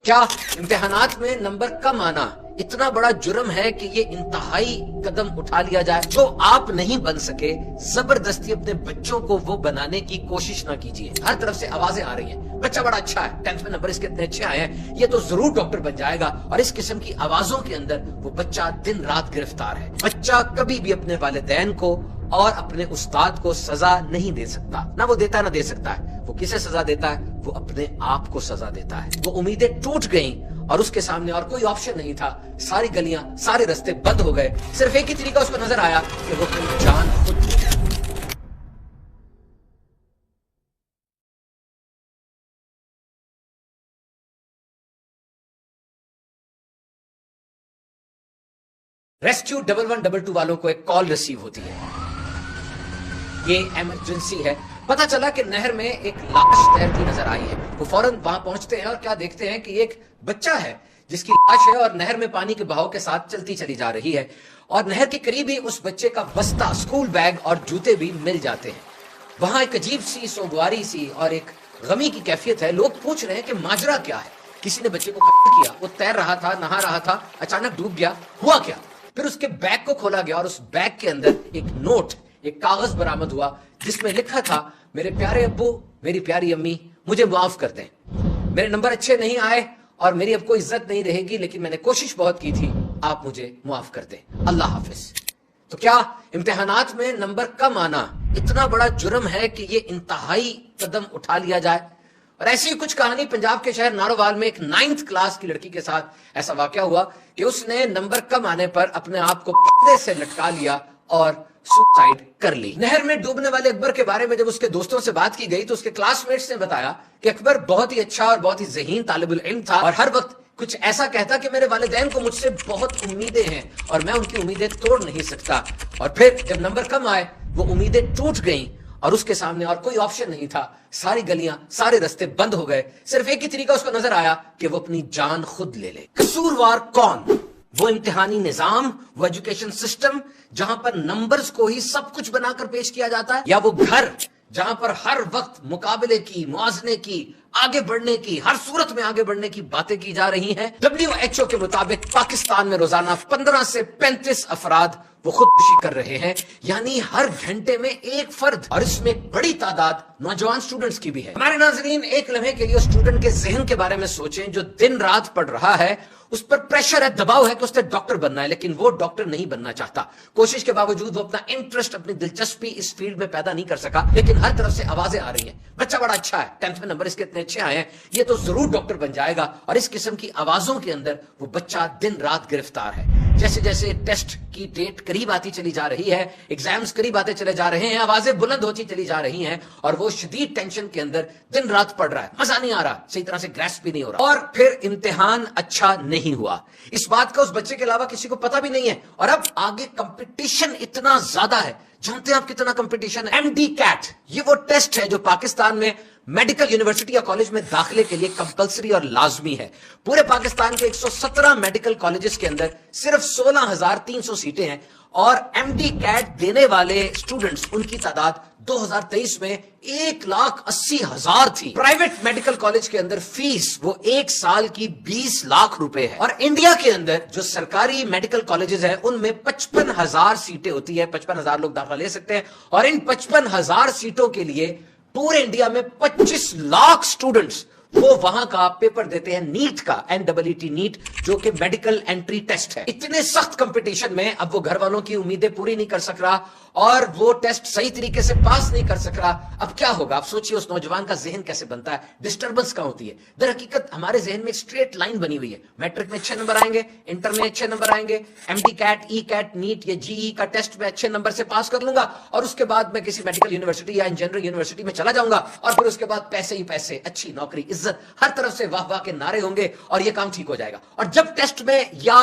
क्या इम्तिहानात में नंबर कम आना इतना बड़ा जुर्म है कि ये इंतहाई कदम उठा लिया जाए? जो आप नहीं बन सके, जबरदस्ती अपने बच्चों को वो बनाने की कोशिश ना कीजिए। हर तरफ से आवाजें आ रही हैं, बच्चा बड़ा अच्छा है, 10th में नंबर इसके इतने अच्छे आए हैं, ये तो जरूर डॉक्टर बन जाएगा। और इस किस्म की आवाजों के अंदर वो बच्चा दिन रात गिरफ्तार है। बच्चा कभी भी अपने वालिदैन को और अपने उस्ताद को सजा नहीं दे सकता, ना वो देता है ना दे सकता है। वो किसे सजा देता है? वो अपने आप को सजा देता है। वो उम्मीदें टूट गईं और उसके सामने और कोई ऑप्शन नहीं था। सारी गलियां, सारे रास्ते बंद हो गए। सिर्फ एक ही तरीका उसको नजर आया कि वो अपनी जान खुद ले। रेस्क्यू 1112 वालों को एक कॉल रिसीव होती है, ये इमरजेंसी है। पता चला कि नहर में एक लाश तैरती नजर आई है। वो फौरन वहां पहुंचते हैं और क्या देखते हैं कि एक बच्चा है जिसकी लाश है और नहर में पानी के बहाव के साथ चलती चली जा रही है। और नहर के करीब ही उस बच्चे का बस्ता, स्कूल बैग और जूते भी मिल जाते हैं। वहां एक अजीब सी सोगवारी सी और एक गमी की कैफियत है। लोग पूछ रहे हैं कि माजरा क्या है। किसी ने बच्चे को कत्ल किया, वो तैर रहा था, नहा रहा था, अचानक डूब गया, हुआ क्या? फिर उसके बैग को खोला गया और उस बैग के अंदर एक नोट, एक कागज बरामद हुआ जिसमें लिखा था, मेरे प्यारे अब्बू, मेरी प्यारी अम्मी, मुझे माफ कर दें। मेरे नंबर अच्छे नहीं आए और मेरी अब कोई इज्जत नहीं रहेगी, लेकिन मैंने कोशिश बहुत की थी, आप मुझे माफ कर दें। अल्लाह हाफिज। तो क्या इम्तिहानात में नंबर कम आना इतना बड़ा जुर्म है कि ये इंतहाई कदम उठा लिया जाए? और ऐसी ही कुछ कहानी पंजाब के शहर नारोवाल में एक 9th क्लास की लड़की के साथ ऐसा वाकया हुआ कि उसने नंबर कम आने पर अपने आप को पर्दे से लटका लिया और सुसाइड कर ली। नहर में डूबने वाले अकबर के बारे में जब उसके दोस्तों से बात की गई तो उसके क्लासमेट्स ने बताया कि अकबर बहुत ही अच्छा और बहुत ही ज़हीन तालिबुल इल्म था और हर वक्त कुछ ऐसा कहता कि मेरे वालिदैन को मुझसे बहुत उम्मीदें हैं और मैं उनकी उम्मीदें तोड़ नहीं सकता। और फिर जब नंबर कम आए, वो उम्मीदें टूट गईं और उसके सामने और कोई ऑप्शन नहीं था। सारी गलियां, सारे रास्ते बंद हो गए। सिर्फ एक ही तरीका उसको नजर आया कि वो अपनी जान खुद ले ले। कसूरवार कौन? वो इम्तिहानी निजाम, वो एजुकेशन सिस्टम जहां पर नंबर्स को ही सब कुछ बनाकर पेश किया जाता है, या वो घर जहां पर हर वक्त मुकाबले की, मुआजने की, आगे बढ़ने की, हर सूरत में आगे बढ़ने की बातें की जा रही हैं। WHO के मुताबिक पाकिस्तान में रोजाना 15 से 35 अफराद वो खुदकुशी कर रहे हैं, यानी हर घंटे में एक फर्द, और इसमें एक बड़ी तादाद नौजवान स्टूडेंट्स की भी है। हमारे नाजरीन, एक लम्हे के लिए उस स्टूडेंट के जहन के बारे में सोचें जो दिन रात पढ़ रहा है। उस पर प्रेशर है, दबाव है कि उसने डॉक्टर बनना है, लेकिन वो डॉक्टर नहीं बनना चाहता। कोशिश के बावजूद वो अपना इंटरेस्ट, अपनी दिलचस्पी इस फील्ड में पैदा नहीं कर सका, लेकिन हर तरफ से आवाजें आ रही हैं, बच्चा बड़ा अच्छा है, 10th में नंबर इसके इतने अच्छे आए हैं, ये तो जरूर डॉक्टर बन जाएगा। और इस किस्म की आवाजों के अंदर वो बच्चा दिन रात गिरफ्तार है। जैसे जैसे टेस्ट की डेट करीब आती चली जा रही है, एग्जाम्स करीब आते चले जा रहे हैं, आवाजें बुलंद होती चली जा रही हैं और वो शदीद टेंशन के अंदर दिन रात पढ़ रहा है। मजा नहीं आ रहा, सही तरह से ग्रैस्प भी नहीं हो रहा। और फिर इम्तिहान अच्छा नहीं हुआ, इस बात का उस बच्चे के अलावा किसी को पता भी नहीं है। और अब आगे कंपटीशन इतना ज्यादा है। जानते हैं आप कितना कंपटीशन है? MD-CAT, ये वो टेस्ट है जो पाकिस्तान में मेडिकल यूनिवर्सिटी या कॉलेज में दाखिले के लिए कंपलसरी और लाजमी है। पूरे पाकिस्तान के 117 मेडिकल कॉलेजेस के अंदर सिर्फ 16,300 सीटें हैं और MD-CAT देने वाले स्टूडेंट्स, उनकी तादाद 2023 में 1,80,000 थी। प्राइवेट मेडिकल कॉलेज के अंदर फीस वो एक साल की 20 लाख रुपए है। और इंडिया के अंदर जो सरकारी मेडिकल कॉलेजेस हैं उनमें 55,000 सीटें होती है, 55,000 लोग दाखिला ले सकते हैं। और इन 55,000 सीटों के लिए पूरे इंडिया में 25 लाख स्टूडेंट्स वो वहां का पेपर देते हैं, नीट का, NEET नीट, जो कि मेडिकल एंट्री टेस्ट है। इतने सख्त कंपटीशन में अब वो घर वालों की उम्मीदें पूरी नहीं कर सक रहा और वो टेस्ट सही तरीके से पास नहीं कर सक रहा। अब क्या होगा? आप सोचिए, उस नौजवान का जहन कैसे बनता है, डिस्टर्बेंस कहां होती है। दर हकीकत हमारे जहन में स्ट्रेट लाइन बनी हुई है, मैट्रिक में अच्छे नंबर आएंगे, इंटर में अच्छे नंबर आएंगे, MD-CAT, E-CAT, नीट या GE का टेस्ट में अच्छे नंबर से पास कर लूंगा और उसके बाद मैं किसी मेडिकल यूनिवर्सिटी या इंजीनियरिंग यूनिवर्सिटी में चला जाऊंगा और फिर उसके बाद पैसे ही पैसे, अच्छी नौकरी, इज्जत, हर तरफ से वाह वाह के नारे होंगे और ये काम ठीक हो जाएगा। और जब टेस्ट में या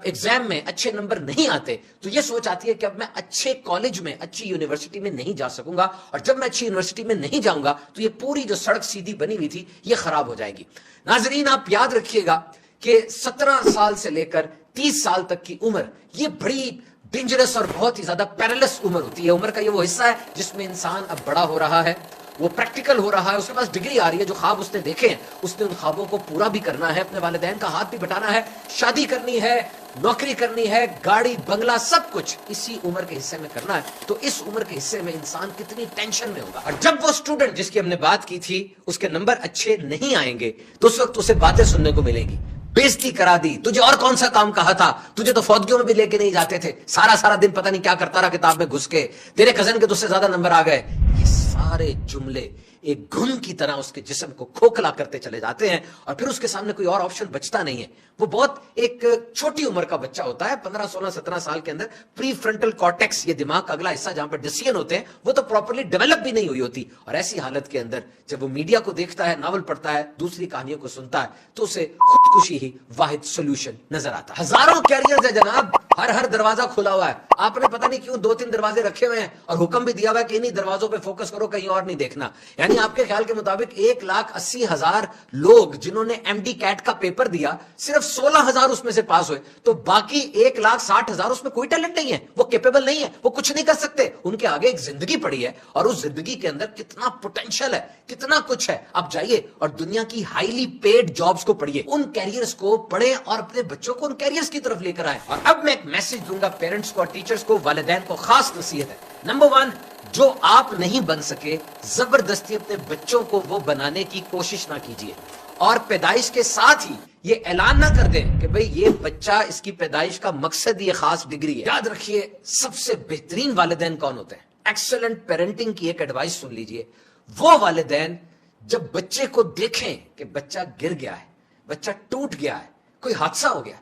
एग्जाम में अच्छे नंबर नहीं आते तो ये सोच आती है कि अब मैं अच्छे कॉलेज में, अच्छी यूनिवर्सिटी में नहीं जा सकूंगा और जब मैं अच्छी यूनिवर्सिटी में नहीं जाऊंगा तो ये पूरी जो सड़क सीधी बनी हुई थी ये खराब हो जाएगी। नाजरीन, आप याद रखिएगा कि 17 साल से लेकर 30 साल तक की उम्र ये बड़ी डेंजरस और बहुत ही ज्यादा पैरेलस उम्र होती है। उम्र का ये वो हिस्सा है जिसमें इंसान अब बड़ा हो रहा है وہ پریکٹیکل ہو رہا ہے, اس کے پاس ڈگری آ رہی ہے, جو خواب اس نے دیکھے ہیں اس نے ان خوابوں کو پورا بھی کرنا ہے, اپنے والدین کا ہاتھ بھی بٹانا ہے, شادی کرنی ہے, نوکری کرنی ہے, گاڑی بنگلہ سب کچھ اسی عمر کے حصے میں کرنا ہے. تو اس عمر کے حصے میں انسان کتنی ٹینشن میں ہوگا. اور جب وہ اسٹوڈنٹ جس کی ہم نے بات کی تھی اس کے نمبر اچھے نہیں آئیں گے تو اس وقت اسے باتیں سننے کو ملیں گی, بےزتی کرا دی, تجھے اور کون سا کام کہا تھا, تجھے تو فوجیوں میں بھی لے کے نہیں جاتے تھے, سارا دن پتہ نہیں کیا کرتا رہا کتاب میں گھس کے, تیرے کزن کے تجھ سے زیادہ نمبر آ گئے. یہ سارے جملے ایک گھن کی طرح اس کے جسم کو کھوکھلا کرتے چلے جاتے ہیں اور پھر اس کے سامنے کوئی اور آپشن بچتا نہیں ہے. وہ بہت ایک چھوٹی عمر کا بچہ ہوتا ہے, 15 16 17 سال کے اندر پری فرنٹل کارٹیکس, یہ دماغ کا اگلا حصہ جہاں پر ڈیسیژن ہوتے ہیں, وہ تو پراپرلی ڈیولپ بھی نہیں ہوئی ہوتی. اور ایسی حالت کے اندر جب وہ میڈیا کو دیکھتا ہے, ناول پڑھتا ہے, دوسری کہانیوں کو سنتا ہے تو اسے خودکشی ہی واحد سولوشن نظر آتا ہے. ہزاروں کیریئرز ہیں جناب, ہر دروازہ کھلا ہوا ہے, آپ نے پتہ نہیں کیوں 2-3 دروازے رکھے ہوئے ہیں اور حکم بھی دیا ہوا ہے کہ انہی دروازوں پہ فوکس کرو, کہیں اور نہیں دیکھنا. یعنی آپ کے خیال کے مطابق 1,80,000 لوگ جنہوں نے ایم ڈی کیٹ کا پیپر دیا, صرف 16,000 اس میں سے پاس ہوئے, تو باقی 1,60,000 اس میں کوئی ٹیلنٹ نہیں ہے, وہ کیپیبل نہیں ہے, وہ کچھ نہیں کر سکتے. ان کے آگے ایک زندگی پڑی ہے اور اس زندگی کے اندر کتنا پوٹینشل ہے, کتنا کچھ ہے. آپ جائیے اور دنیا کی ہائیلی پیڈ جابز کو پڑھیے, ان کیریئرز کو پڑھیں اور اپنے بچوں کو ان کیریئرز کی طرف لے کر آئیں. اور اب میں ایک میسج دوں گا پیرنٹس کو اور ٹیچرز کو, والدین کو خاص نصیحت ہے. نمبر 1, جو آپ نہیں بن سکے زبردستی اپنے بچوں کو وہ بنانے کی کوشش نہ کیجیے, اور پیدائش کے ساتھ ہی یہ اعلان نہ کر دیں کہ بھئی یہ بچہ, اس کی پیدائش کا مقصد یہ خاص ڈگری ہے. یاد رکھیے سب سے بہترین والدین کون ہوتے ہیں؟ ایکسلنٹ پیرنٹنگ کی ایک ایڈوائس سن لیجئے, وہ والدین جب بچے کو دیکھیں کہ بچہ گر گیا ہے, بچہ ٹوٹ گیا ہے, کوئی حادثہ ہو گیا,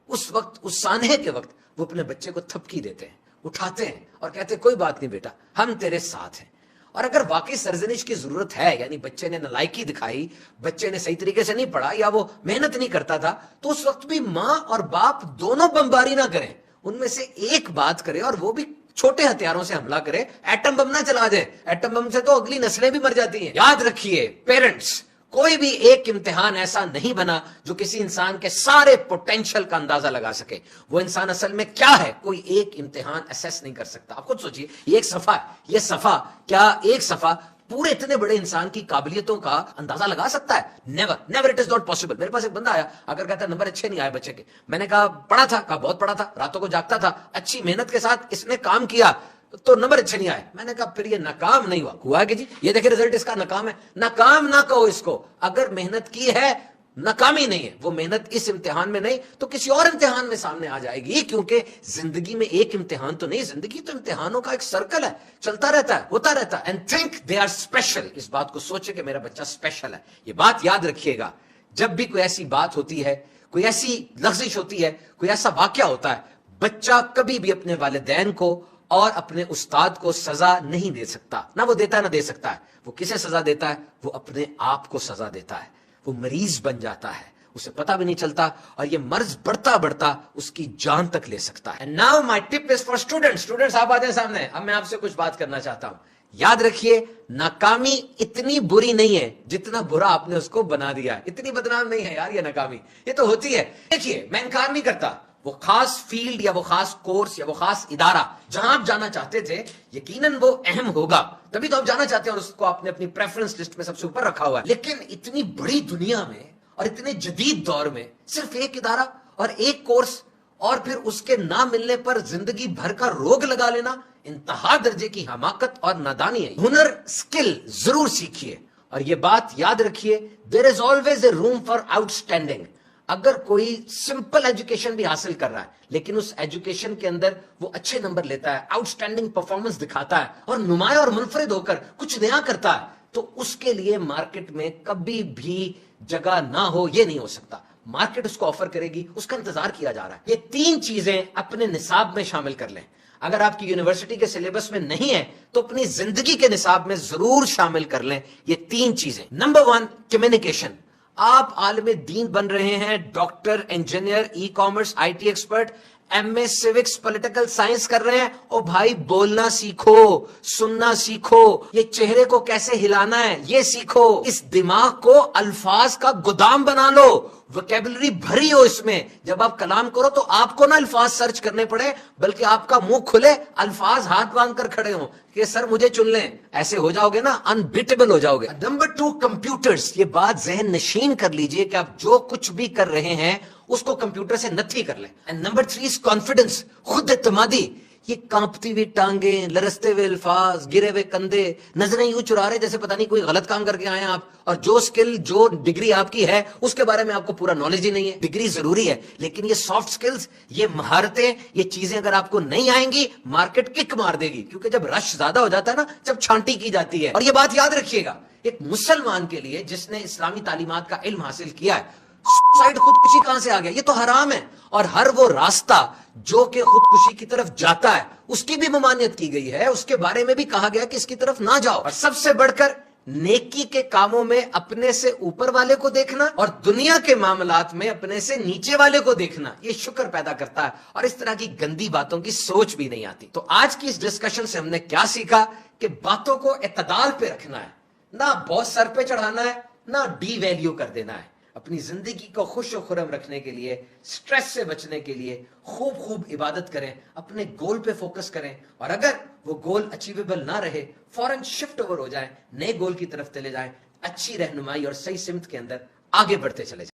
اس وقت, اس سانحے کے وقت وہ اپنے بچے کو تھپکی دیتے ہیں, اٹھاتے ہیں اور کہتے ہیں کوئی بات نہیں بیٹا, ہم تیرے ساتھ ہیں. اور اگر واقعی سرزنش کی ضرورت ہے, یعنی بچے نے نالائکی دکھائی, بچے نے صحیح طریقے سے نہیں پڑھا یا وہ محنت نہیں کرتا تھا, تو اس وقت بھی ماں اور باپ دونوں بمباری نہ کریں, ان میں سے ایک بات کرے, اور وہ بھی چھوٹے ہتھیاروں سے حملہ کرے, ایٹم بم نہ چلا جائے. ایٹم بم سے تو اگلی نسلیں بھی مر جاتی ہیں. یاد رکھیے پیرنٹس, کوئی بھی ایک امتحان ایسا نہیں بنا جو کسی انسان کے سارے پوٹینشل کا اندازہ لگا سکے. وہ انسان اصل میں کیا ہے, کوئی ایک امتحان اسیس نہیں کر سکتا. آپ خود سوچئے, یہ ایک صفحہ, یہ صفحہ, کیا ایک صفحہ پورے اتنے بڑے انسان کی قابلیتوں کا اندازہ لگا سکتا ہے؟ Never it is not possible. میرے پاس ایک بندہ آیا, اگر کہتا ہے نمبر اچھے نہیں آئے بچے کے, میں نے کہا پڑھا تھا, کہا بہت پڑھا تھا, راتوں کو جاگتا تھا, اچھی محنت کے ساتھ اس نے کام کیا تو نمبر اچھے نہیں آئے. میں نے کہا پھر یہ ناکام نہیں ہوا کہ جی یہ دیکھیں رزلٹ اس کا ناکام ہے. ناکام نہ کہو اس کو, اگر محنت کی ہے ناکامی نہیں ہے, وہ محنت اس امتحان میں نہیں تو کسی اور امتحان میں سامنے آ جائے گی, کیونکہ زندگی میں ایک امتحان تو نہیں, زندگی تو امتحانوں کا ایک سرکل ہے, چلتا رہتا ہے, ہوتا رہتا ہے. And think they are special, اس بات کو سوچے کہ میرا بچہ اسپیشل ہے. یہ بات یاد رکھیے گا, جب بھی کوئی ایسی بات ہوتی ہے, کوئی ایسی لغزش ہوتی ہے, کوئی ایسا واقعہ ہوتا ہے, بچہ کبھی بھی اپنے والدین کو اور اپنے استاد کو سزا نہیں دے سکتا, نہ وہ دیتا ہے نہ دے سکتا ہے. وہ کسے سزا دیتا ہے؟ وہ اپنے آپ کو سزا دیتا ہے. وہ مریض بن جاتا ہے, اسے پتہ بھی نہیں چلتا, اور یہ مرض بڑھتا بڑھتا اس کی جان تک لے سکتا ہے. And now my tip is for students. Students آپ آ جائیں سامنے, اب میں آپ سے کچھ بات کرنا چاہتا ہوں. یاد رکھیے ناکامی اتنی بری نہیں ہے جتنا برا آپ نے اس کو بنا دیا ہے. اتنی بدنام نہیں ہے یار یہ ناکامی, یہ تو ہوتی ہے. دیکھیے میں انکار نہیں کرتا, وہ خاص فیلڈ یا وہ خاص کورس یا وہ خاص ادارہ جہاں آپ جانا چاہتے تھے, یقیناً وہ اہم ہوگا, تبھی تو آپ جانا چاہتے ہیں اور اس کو آپ نے اپنی پریفرنس لسٹ میں سب سے اوپر رکھا ہوا ہے. لیکن اتنی بڑی دنیا میں اور اتنے جدید دور میں صرف ایک ادارہ اور ایک کورس, اور پھر اس کے نہ ملنے پر زندگی بھر کا روگ لگا لینا, انتہا درجے کی حماقت اور نادانی ہے. ہنر, اسکل ضرور سیکھیے, اور یہ بات یاد رکھیے, there is always a room for outstanding. اگر کوئی سمپل ایجوکیشن بھی حاصل کر رہا ہے لیکن اس ایجوکیشن کے اندر وہ اچھے نمبر لیتا ہے, آؤٹ اسٹینڈنگ پرفارمنس دکھاتا ہے اور نمایاں اور منفرد ہو کر کچھ نیا کرتا ہے, تو اس کے لیے مارکیٹ میں کبھی بھی جگہ نہ ہو, یہ نہیں ہو سکتا. مارکیٹ اس کو آفر کرے گی, اس کا انتظار کیا جا رہا ہے. یہ 3 چیزیں اپنے نصاب میں شامل کر لیں. اگر آپ کی یونیورسٹی کے سلیبس میں نہیں ہے تو اپنی زندگی کے نصاب میں ضرور شامل کر لیں یہ 3 چیزیں. Number 1, communication. آپ عالم دین بن رہے ہیں, doctor, engineer, e commerce, I T expert, MA civics political science कर रहे हैं, ओ भाई बोलना सीखो, सुनना सीखो, ये चेहरे को कैसे हिलाना है ये सीखो, इस दिमाग को अल्फाज का गोदाम बना लो, वोकैबुलरी भरी हो इसमें। जब आप कलाम करो तो आपको ना अल्फाज सर्च करने पड़े, बल्कि आपका मुंह खुले, अल्फाज हाथ बांध कर खड़े हो कि सर मुझे चुन लें। ऐसे हो जाओगे ना, अनबिटेबल हो जाओगे। Number 2, computers. ये बात जहन नशीन कर लीजिए कि आप जो कुछ भी कर रहे हैं उसको कंप्यूटर से नथी कर ले। एंड नंबर 3 इज कॉन्फिडेंस, खुद एतमादी। ये कांपती हुई टांगे, लरसते हुए अल्फाज, गिरे हुए कंधे, नजरें यूं चुरा रहे जैसे पता नहीं कोई गलत काम करके आए हैं आप, और जो स्किल जो डिग्री आपकी है उसके बारे में आपको पूरा नॉलेज ही नहीं है। डिग्री जरूरी है, लेकिन ये सॉफ्ट स्किल्स, ये महारतें, ये चीजें अगर आपको नहीं आएंगी, मार्केट किक मार देगी। क्योंकि जब रश ज्यादा हो जाता है ना, जब छांटी की जाती है। और ये बात याद रखिएगा, एक मुसलमान के लिए जिसने इस्लामी तालीमात का इल्म हासिल किया है, सुसाइड, खुदकुशी कहां से आ गया? ये तो हराम है। और हर वो रास्ता जो कि खुदकुशी की तरफ जाता है उसकी भी ममानियत की गई है, उसके बारे में भी कहा गया कि इसकी तरफ ना जाओ। और सबसे बढ़कर नेकी के कामों में अपने से ऊपर वाले को देखना और दुनिया के मामलात में अपने से नीचे वाले को देखना, ये शुक्र पैदा करता है और इस तरह की गंदी बातों की सोच भी नहीं आती। तो आज की इस डिस्कशन से हमने क्या सीखा कि बातों को इत्तदाल पे रखना है, ना बहुत सर पे चढ़ाना है, ना डी वैल्यू कर देना है। अपनी जिंदगी को खुश और खुरम रखने के लिए, स्ट्रेस से बचने के लिए खूब खूब इबादत करें, अपने गोल पे फोकस करें, और अगर वो गोल अचीवेबल ना रहे फौरन शिफ्ट ओवर हो जाए, नए गोल की तरफ चले जाएं, अच्छी रहनुमाई और सही सिमत के अंदर आगे बढ़ते चले जाएं।